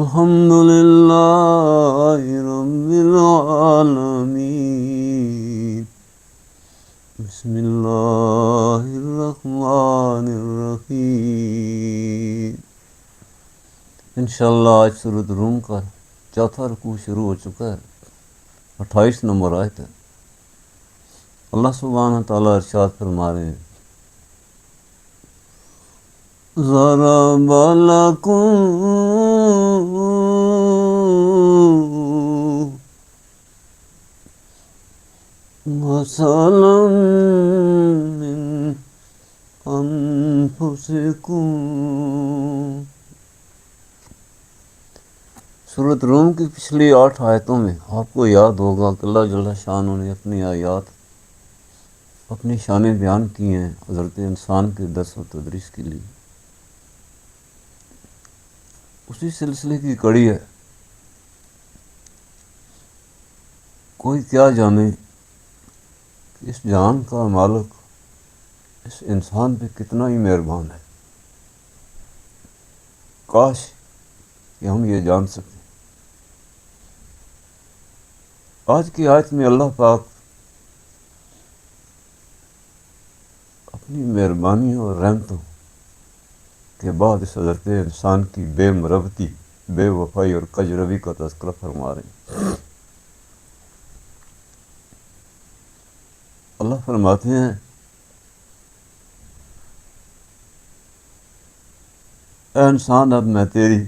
الحمد لله رب العالمين بسم الله الرحمن الرحیم۔ انشاءاللہ آج سورۃ روم کا چوتھا رکوع شروع ہو چکا ہے، 28 نمبر آیت ہے۔ اللہ سبحانہ تعالیٰ ارشاد فرما رہے ہیں، ضرب لکم مثلا من انفسکم۔ سورۃ روم کی پچھلی 8 آیتوں میں آپ کو یاد ہوگا کہ اللہ جل شانہ نے اپنی آیات، اپنی شانیں بیان کی ہیں حضرت انسان کے درس و تدریس کے لیے۔ اسی سلسلے کی کڑی ہے۔ کوئی کیا جانے کہ اس جہان کا مالک اس انسان پہ کتنا ہی مہربان ہے۔ کاش کہ ہم یہ جان سکیں۔ آج کی آیت میں اللہ پاک اپنی مہربانی اور رحمتوں کے بعد اس حضرت انسان کی بے مربتی، بے وفائی اور کجروی کا تذکرہ فرما رہے ہیں۔ اللہ فرماتے ہیں، اے انسان اب میں تیری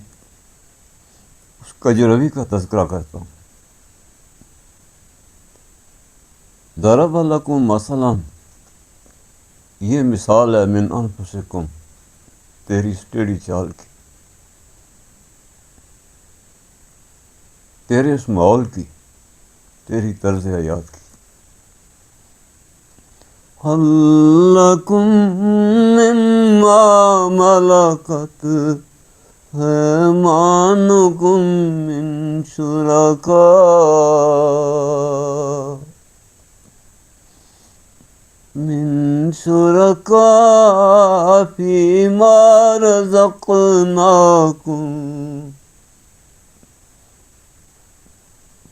اس کجروی کا تذکرہ کرتا ہوں۔ ضرب لکم مثلا، یہ مثال ہے من انفسکم، تیری اس ٹیڑھی چال کی، تیرے اس ماحول کی، تیری طرز حیات کی۔ هل لکم مما ملکت ایمانکم من شرکاء فیما رزقناکم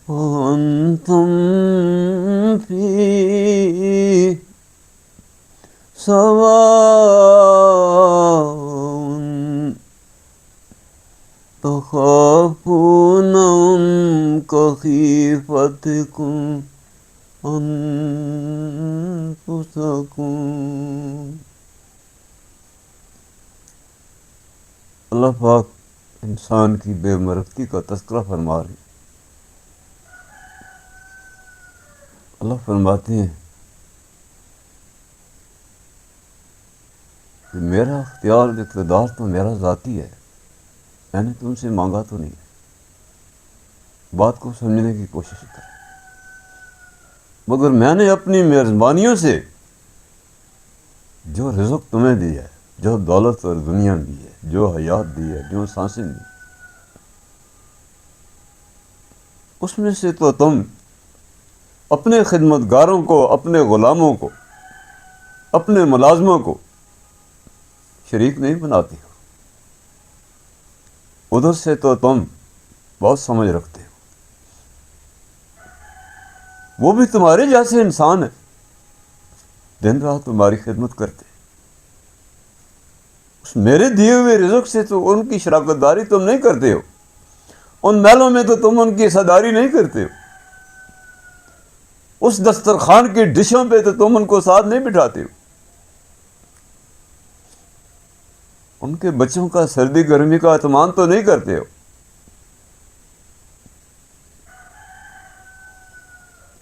وانتم فیہ سواء تخافونہم کخیفتکم انفسکم۔ اللہ پاک انسان کی بے مربتی کا تذکرہ فرما رہے ہیں۔ اللہ فرماتے ہیں کہ میرا اختیار و اقتدار تو میرا ذاتی ہے، میں نے تم سے مانگا تو نہیں ہے۔ بات کو سمجھنے کی کوشش کریں، مگر میں نے اپنی مہربانیوں سے جو رزق تمہیں دی ہے، جو دولت اور دنیا دی ہے، جو حیات دی ہے، جو سانسیں دی، اس میں سے تو تم اپنے خدمتگاروں کو، اپنے غلاموں کو، اپنے ملازموں کو شریک نہیں بناتے ہو۔ ادھر سے تو تم بہت سمجھ رکھتے ہو، وہ بھی تمہارے جیسے انسان ہیں، دن رات تمہاری خدمت کرتے۔ اس میرے دیے ہوئے رزق سے تو ان کی شراکت داری تم نہیں کرتے ہو، ان محلوں میں تو تم ان کی حصہ نہیں کرتے ہو، اس دسترخوان کی ڈشوں پہ تو تم ان کو ساتھ نہیں بٹھاتے ہو، ان کے بچوں کا سردی گرمی کا اہتمام تو نہیں کرتے ہو۔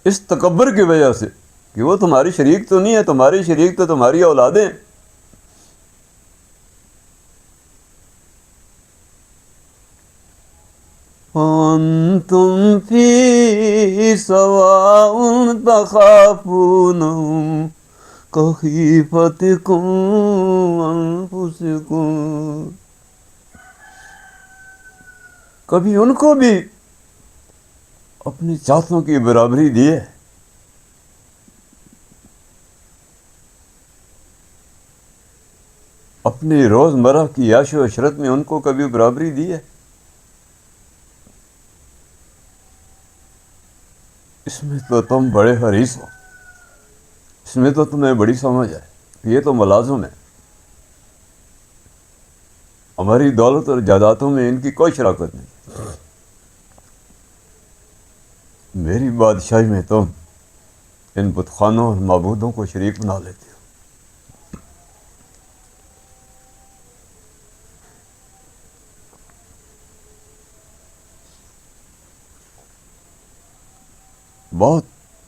اس تکبر کی وجہ سے کہ وہ تمہاری شریک تو نہیں ہے، تمہاری شریک تو تمہاری اولادیں ہیں۔ وَأَنْتُمْ فِيهِ سَوَاءٌ تَخَافُونَهُمْ كَخِيفَتِكُمْ أَنفُسِكُمْ۔ کبھی ان کو بھی اپنی چاہتوں کی برابری دی ہے، اپنی روزمرہ کی عیش و عشرت میں ان کو کبھی برابری دی ہے۔ اس میں تو تم بڑے حریص ہو، اس میں تو تمہیں بڑی سمجھ ہے، یہ تو ملازم ہے، ہماری دولت اور جائیدادوں میں ان کی کوئی شراکت نہیں، میری بادشاہی میں تم ان بت خانوں اور معبودوں کو شریک بنا لیتے ہو۔ بہت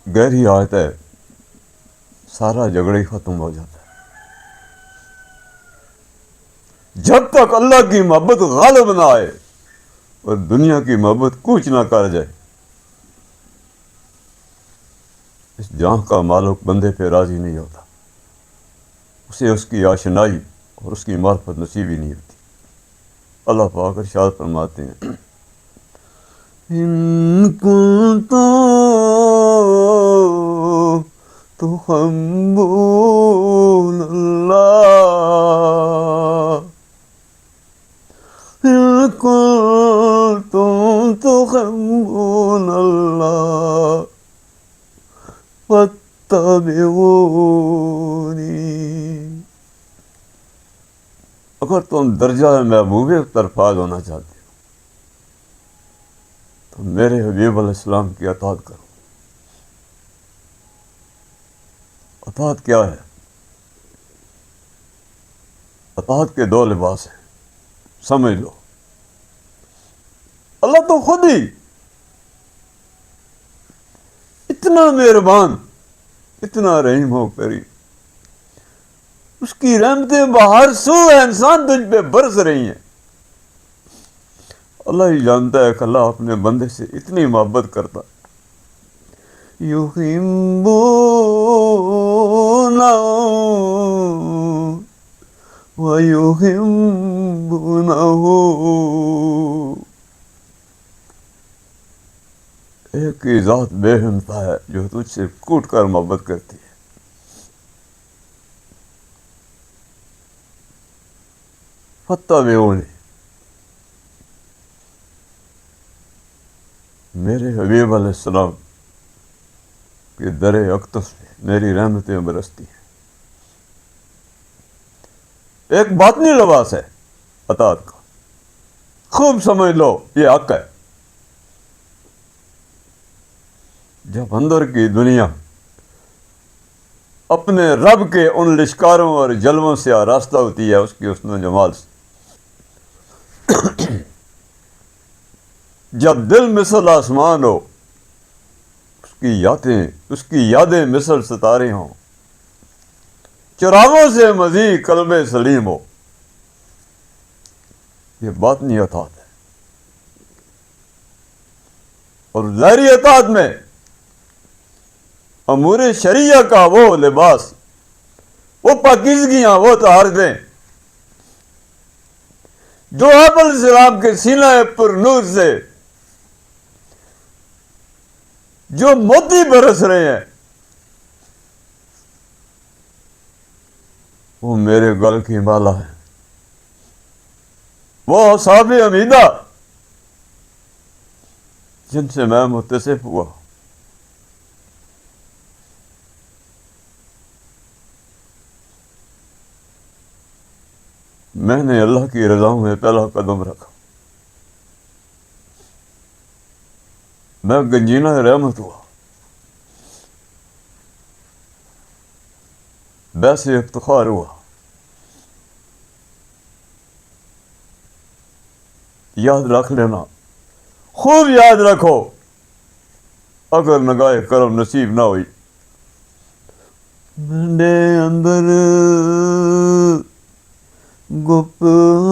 گہری آیت ہے، سارا جھگڑا ہی ختم ہو جاتا ہے جب تک اللہ کی محبت غالب نہ آئے اور دنیا کی محبت کوچ نہ کر جائے۔ اس جہاں کا مالک بندے پہ راضی نہیں ہوتا، اسے اس کی آشنائی اور اس کی معرفت نصیب ہی نہیں ہوتی۔ اللہ پاک ارشاد فرماتے ہیں، ان کنتم تحبون اللہ، ان کنتم تحبون اللہ فاتبعونی، اگر تم درجہ محبوب طرفاز ہونا چاہتے ہو تو میرے حبیب علیہ السلام کی اطاعت کرو۔ اطاعت کیا ہے؟ اطاعت کے دو لباس ہیں، سمجھ لو۔ اللہ تو خود ہی اتنا مہربان، اتنا رحیم ہو کریم، اس کی رحمتیں باہر سو انسان تجھ پہ برس رہی ہیں۔ اللہ ہی جانتا ہے کہ اللہ اپنے بندے سے اتنی محبت کرتا، یحبونہ ویحبونہ، ایک ہی ذات بے انتہا ہے جو تجھ سے کوٹ کر محبت کرتی ہے۔ فاتبعونی، میرے حبیب علیہ السلام کے در اقدس پہ میری رحمتیں برستی ہیں۔ ایک باطنی لباس ہے اطاعت کا، خوب سمجھ لو، یہ حق ہے۔ جب اندر کی دنیا اپنے رب کے ان لشکاروں اور جلووں سے آراستہ ہوتی ہے، اس کی حسن و جمال سے، جب دل مثل آسمان ہو، اس کی یادیں مثل ستارے ہوں، چراغوں سے مزید قلب سلیم ہو، یہ باطنی اطاعت ہے۔ اور ظاہری اطاعت میں امور شریعہ کا وہ لباس، وہ پاکیزگیاں، وہ طہارتیں جو آپ علیہ السلام کے سینہ پر نور سے جو موتی برس رہے ہیں، وہ میرے گل کی مالا ہے، وہ اصحاب حمیدہ جن سے میں متصف ہوا۔ میں نے اللہ کی رضا میں پہلا قدم رکھا، میں گنجینہ رحمت ہوا، بیس افتخار ہوا۔ یاد رکھ لینا، خوب یاد رکھو، اگر نگاہ کرم نصیب نہ ہوئی، منڈے اندر گپ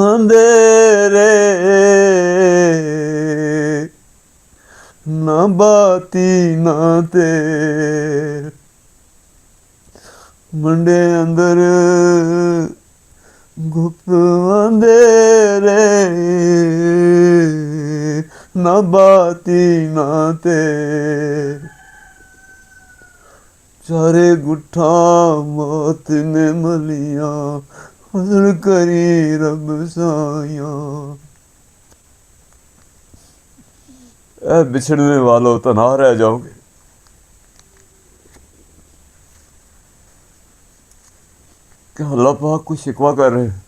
اندھیرے نہ باتی نہ تیر، منڈے اندر گپ اندھیرے نہ باتی نہ تیر، چارے گٹھا موت نے ملیاں حضر کری رب سایاں۔ اے بچھڑنے والو تنہا رہ جاؤ گے، کہ اللہ پاک کو شکوہ کر رہے ہیں،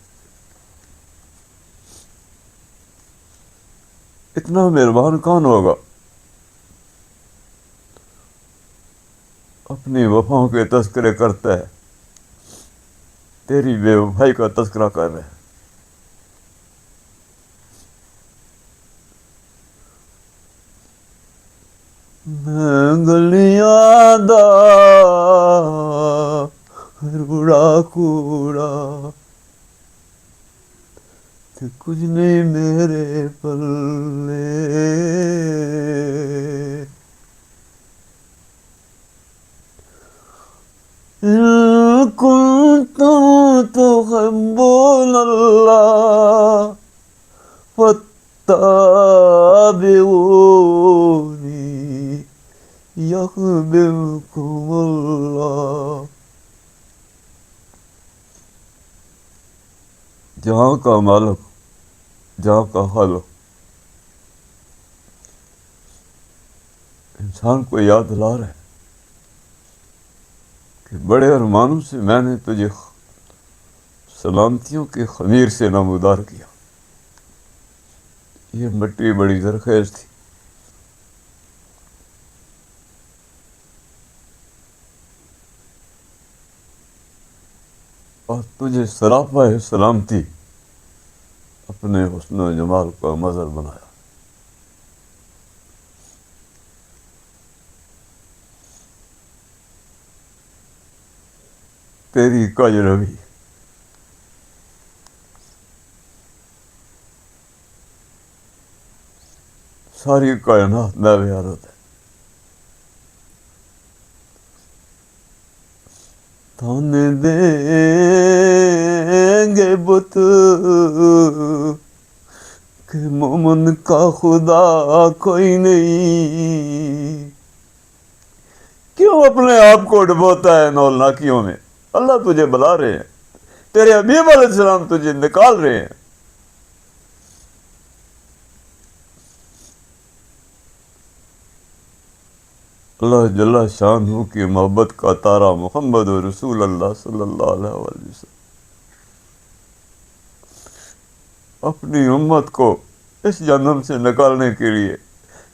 اتنا مہربان کون ہوگا اپنی وفاؤں کے تذکرے کرتا ہے، تیری بے وفائی کا تذکرہ کر رہے ہیں۔ میں گلیاں دا روڑا کوڑا تے کچھ نہیں میرے پلے، إن كنتم تحبون الله فاتبعوني يحببكم الله۔ جہاں کا مالک، جہاں کا خالق انسان کو یاد دلا رہے ہیں کہ بڑے ارمانوں سے میں نے تجھے سلامتیوں کے خمیر سے نمودار کیا۔ یہ مٹی بڑی زرخیز تھی، اور تجھے سراپا سلامتی اپنے حسن و جمال کا مظہر بنایا۔ تیری کج روی ساری کائنات میں حیرت ہے۔ تانے دیں گے بت کہ مومن کا خدا کوئی نہیں، کیوں اپنے آپ کو ڈبوتا ہے نولناکیوں میں؟ اللہ تجھے بلا رہے ہیں، تیرے حبیب علیہ السلام تجھے نکال رہے ہیں۔ اللہ جل شانہ کی محبت کا تارا محمد رسول اللہ صلی اللہ علیہ وسلم اپنی امت کو اس جہنم سے نکالنے کے لیے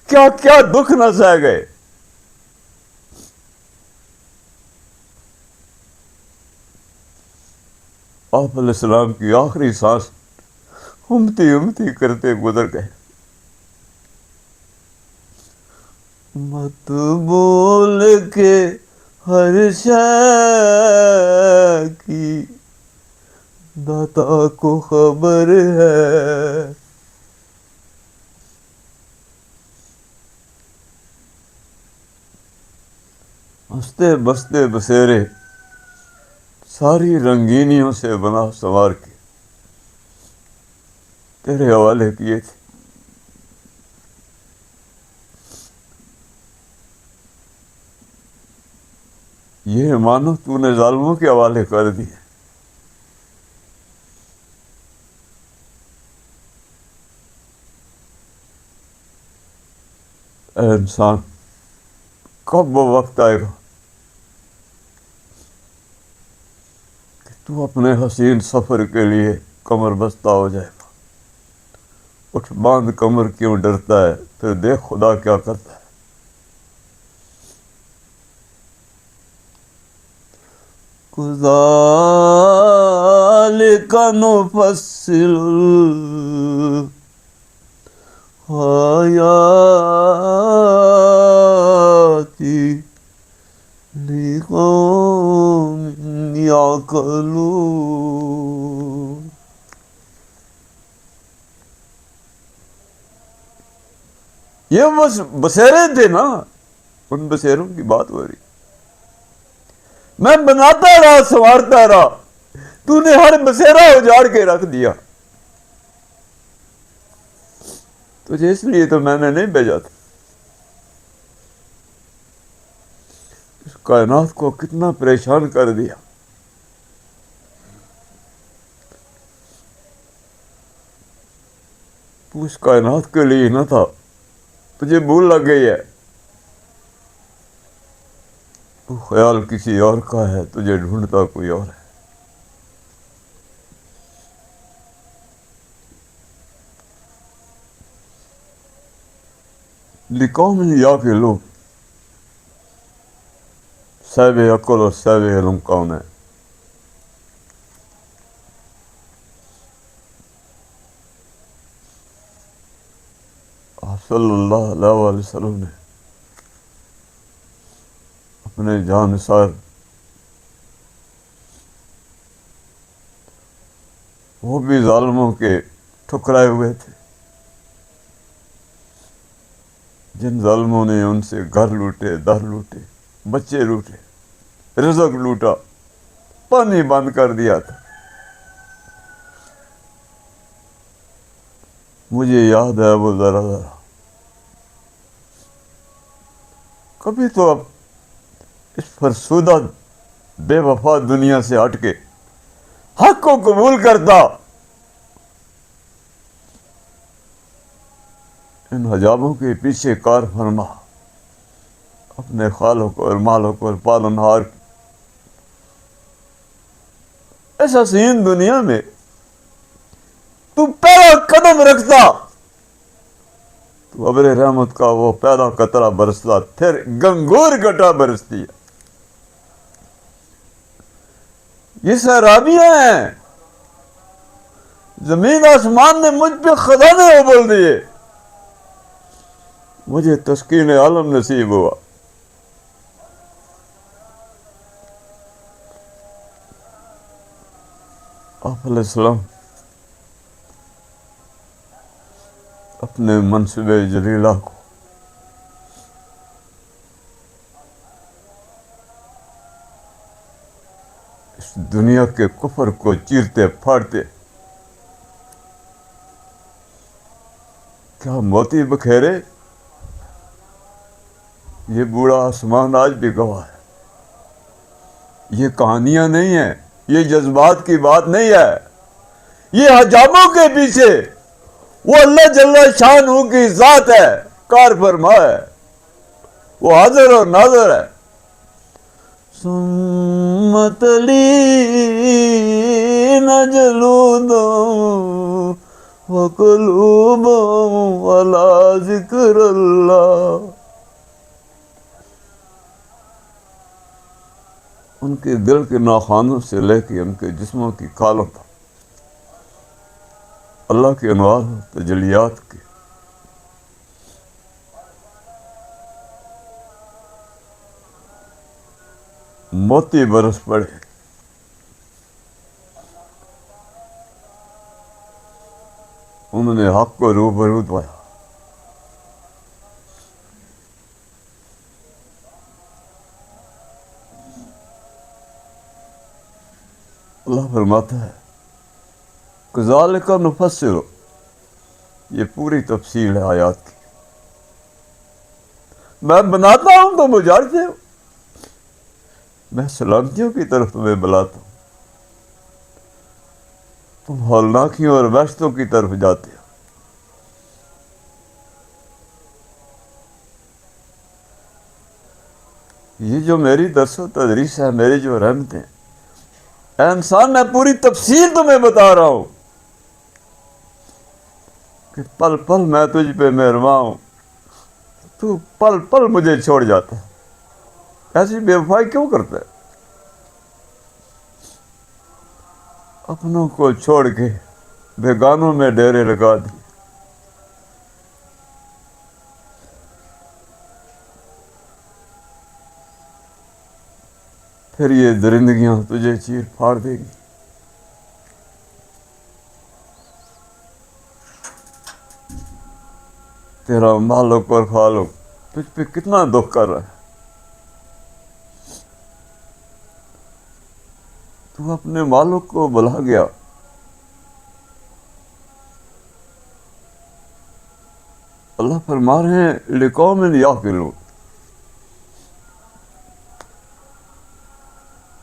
کیا کیا دکھ نہ سہ گئے۔ آپ علیہ السلام کی آخری سانس امتی امتی کرتے گزر گئے۔ مت بول کے ہر شے کی داتا کو خبر ہے، ہنستے بستے بسیرے ساری رنگینیوں سے بنا سنوار کے تیرے حوالے کیے تھے۔ یہ مانو تو نے ظالموں کے حوالے کر دیے۔ اے انسان، کب وہ وقت آئے گا کہ تو اپنے حسین سفر کے لیے کمر بستہ ہو جائے گا؟ اٹھ باندھ کمر، کیوں ڈرتا ہے؟ پھر دیکھ خدا کیا کرتا ہے۔ كذلك نفصل الآيات لقوم يعقلون۔ یہ بسیرے تھے نا، ان بسیروں کی بات ہو رہی۔ میں بناتا رہا، سنوارتا رہا، تو نے ہر بسیرا اجاڑ کے رکھ دیا۔ تجھے اس لیے تو میں نے نہیں بھیجا تھا۔ اس کائنات کو کتنا پریشان کر دیا۔ تو اس کائنات کے لیے نہ تھا، تجھے بھول لگ گئی ہے۔ تو خیال کسی اور کا ہے، تجھے ڈھونڈتا کوئی اور ہے۔ لقوم یعقلون، صاحب عقل اور صاحب علم کون ہے؟ آپ صلی اللہ علیہ وآلہ وسلم نے اپنے جان نثار وہ بھی ظالموں کے ٹھکرائے ہوئے تھے، جن ظالموں نے ان سے گھر لوٹے، در لوٹے، بچے لوٹے، رزق لوٹا، پانی بند کر دیا تھا۔ مجھے یاد ہے وہ ذرا ذرا، کبھی تو اب اس فرسودہ بے وفا دنیا سے ہٹ کے حق کو قبول کرتا، ان حجابوں کے پیچھے کار فرما اپنے خالق اور مالک اور پالنہار اس حسین دنیا میں تو پہلا قدم رکھتا تو ابر رحمت کا وہ پہلا قطرہ برستا، پھر گنگور گٹا برستی ہے۔ یہ سیرابیاں ہیں، زمین آسمان نے مجھ پہ خزانے ابل دیے، مجھے تسکین عالم نصیب ہوا۔ آپ علیہ السلام اپنے منصب جلیلہ کو اس دنیا کے کفر کو چیرتے پھاڑتے کیا موتی بکھیرے، یہ بوڑھا آسمان آج بھی گواہ ہے۔ یہ کہانیاں نہیں ہیں، یہ جذبات کی بات نہیں ہے، یہ حجابوں کے پیچھے وہ اللہ جل شانہ کی ذات ہے، کار فرما ہے، وہ حاضر اور ناظر ہے۔ سمت لین جلودوں وقلوبوں علی ذکر اللہ، ان کے دل کے ناخوانوں سے لے کے ان کے جسموں کی کھالوں تک اللہ کے انوار و تجلیات کے موتی برس پڑے۔ انہوں نے حق کو روبرو پایا۔ اللہ فرماتا ہے کذالک نفصل، یہ پوری تفصیل ہے آیات کی، میں بناتا ہوں تم اجاڑتے ہو، میں سلامتیوں کی طرف تمہیں بلاتا ہوں، تم ہولناکیوں اور وحشتوں کی طرف جاتے ہو۔ یہ جو میری درس و تدریس ہے، میری جو رحمتیں، اے انسان میں پوری تفصیل تمہیں بتا رہا ہوں کہ پل پل میں تجھ پہ مہرباں ہوں، تو پل پل مجھے چھوڑ جاتا ہے، ایسی بے وفائی کیوں کرتا ہے؟ اپنوں کو چھوڑ کے بیگانوں میں ڈیرے لگا دی۔ پھر یہ درندگیاں تجھے چیر پھاڑ دے گی۔ تیرا مالک اور خالق تجھ پہ کتنا دکھ کر رہا ہے، تو اپنے مالک کو بلا گیا، اللہ فرما رہے ہیں لقوم یعقلون۔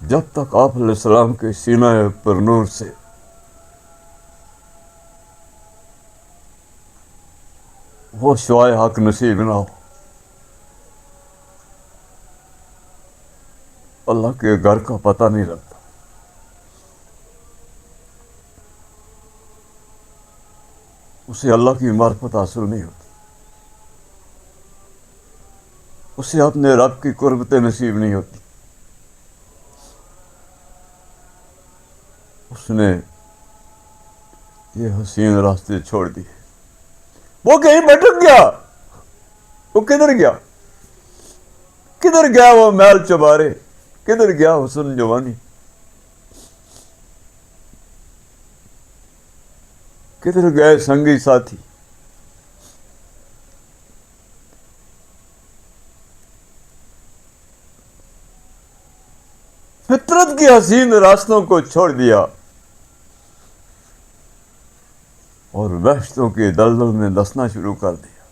جب تک آپ علیہ السلام کے سینہ پر نور سے وہ شعائے حق نصیب نہ ہو، اللہ کے گھر کا پتہ نہیں لگتا، اسے اللہ کی معرفت حاصل نہیں ہوتی۔ اسے اپنے رب کی قربتیں نصیب نہیں ہوتی. اس نے یہ حسین راستے چھوڑ دیے. وہ کہیں بھٹک گیا. وہ کدھر گیا؟ کدھر گیا وہ محل چبارے؟ کدھر گیا حسن جوانی؟ کدھر گئے سنگی ساتھی؟ فطرت کے حسین راستوں کو چھوڑ دیا اور وحشتوں کے دلدل میں دسنا شروع کر دیا.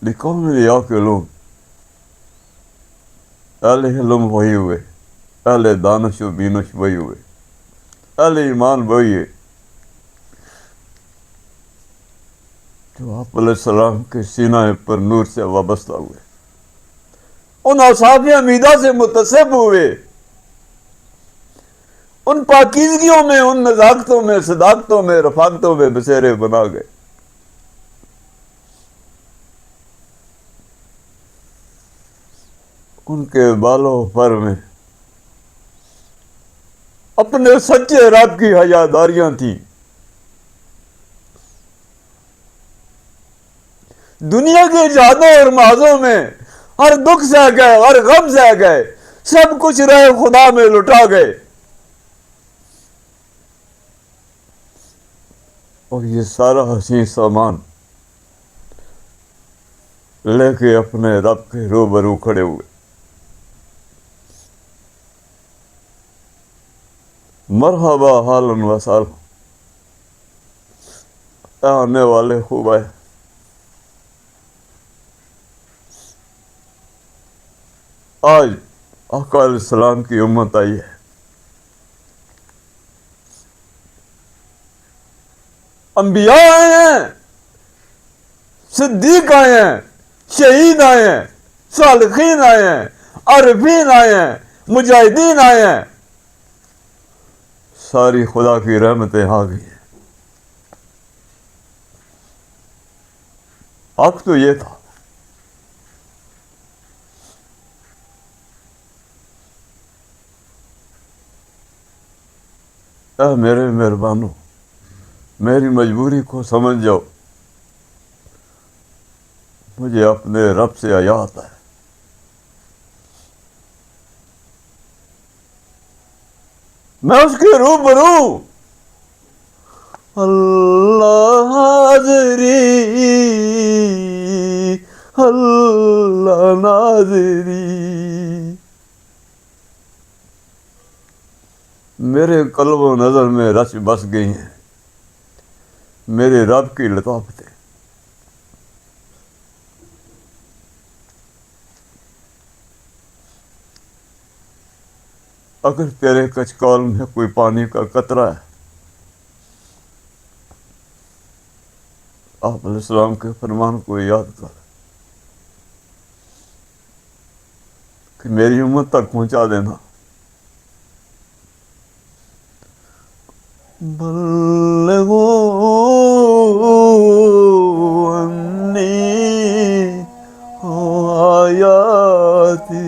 لقوم یعقلون، اہل علم وہی ہوئے، اہل دانش و بینش وہی ہوئے، اہل ایمان وہی ہے جو آپ علیہ السلام کے سینہ پر نور سے وابستہ ہوئے، ان اصحاب حمیدہ سے متصب ہوئے، ان پاکیزگیوں میں، ان نزاکتوں میں، صداقتوں میں، رفاقتوں میں بسیرے بنا گئے. ان کے بالوں پر میں اپنے سچے رب کی حیاداریاں تھیں. دنیا کے جہادوں اور محاذوں میں ہر دکھ سہ گئے، ہر غم سہ گئے، سب کچھ رہے خدا میں لٹا گئے. اور یہ سارا حسین سامان لے کے اپنے رب کے روبرو کھڑے ہوئے. مرحبا حالن و سال، آنے والے خوب آئے. آج آقا علیہ السلام کی امت آئی ہے. انبیاء آئے ہیں، صدیق آئے ہیں، شہید آئے ہیں، صالحین آئے ہیں، عارفین آئے ہیں، مجاہدین آئے ہیں. ساری خدا کی رحمتیں آ گئی ہیں. حق تو یہ تھا اے میرے مہربانوں، میری مجبوری کو سمجھ جاؤ، مجھے اپنے رب سے حیا آتا ہے. میں اس کے روبرو اللہ حاضری، اللہ ناظری. میرے قلب و نظر میں رچ بس گئی ہیں میرے رب کی لطافتیں. اگر تیرے کچکول میں کوئی پانی کا قطرہ ہے، آپ علیہ السلام کے فرمان کو یاد کر کہ میری امت تک پہنچا دینا. بلغوا انی آیاتی.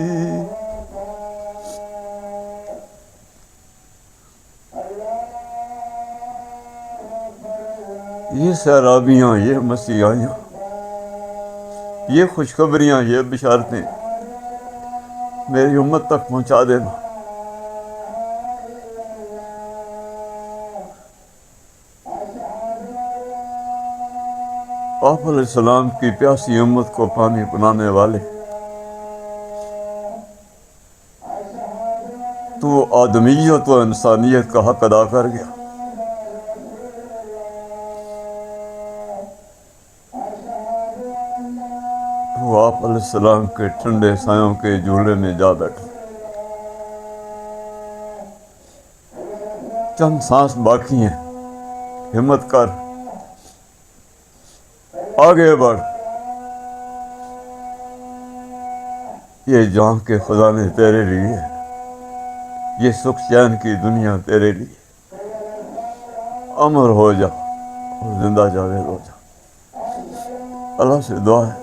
یہ سیرابیاں، یہ مسیحائیاں، یہ خوشخبریاں، یہ بشارتیں میری امت تک پہنچا دینا. آپ علیہ السلام کی پیاسی امت کو پانی پلانے والے، تو آدمیت و انسانیت کا حق ادا کر گیا. وہ آپ علیہ السلام کے ٹھنڈے سایوں کے جھولے میں جا بیٹھا. چند سانس باقی ہیں، ہمت کر، آگے بڑھ. یہ جان کے خدا نے تیرے لیے، یہ سکھ چین کی دنیا تیرے لیے. امر ہو جا اور زندہ جاوید ہو جا. اللہ سے دعا ہے،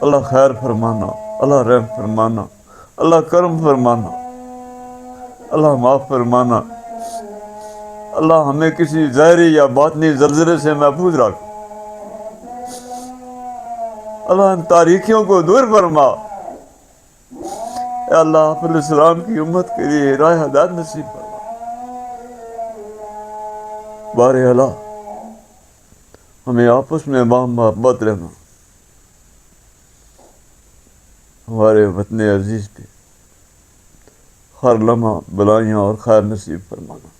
اللہ خیر فرمانا، اللہ رحم فرمانا، اللہ کرم فرمانا، اللہ معاف فرمانا، اللہ ہمیں کسی ظاہری یا باطنی زلزلے سے محفوظ رکھ، اللہ ان تاریکیوں کو دور فرما، اے اللہ آپ علیہ السلام کی امت کے لیے راہ ہدایت نصیب فرما۔ بار اللہ ہمیں آپس میں محبت رہنا، ہمارے وطن عزیز پہ ہر لمحہ بلائیاں اور خیر نصیب فرمانا۔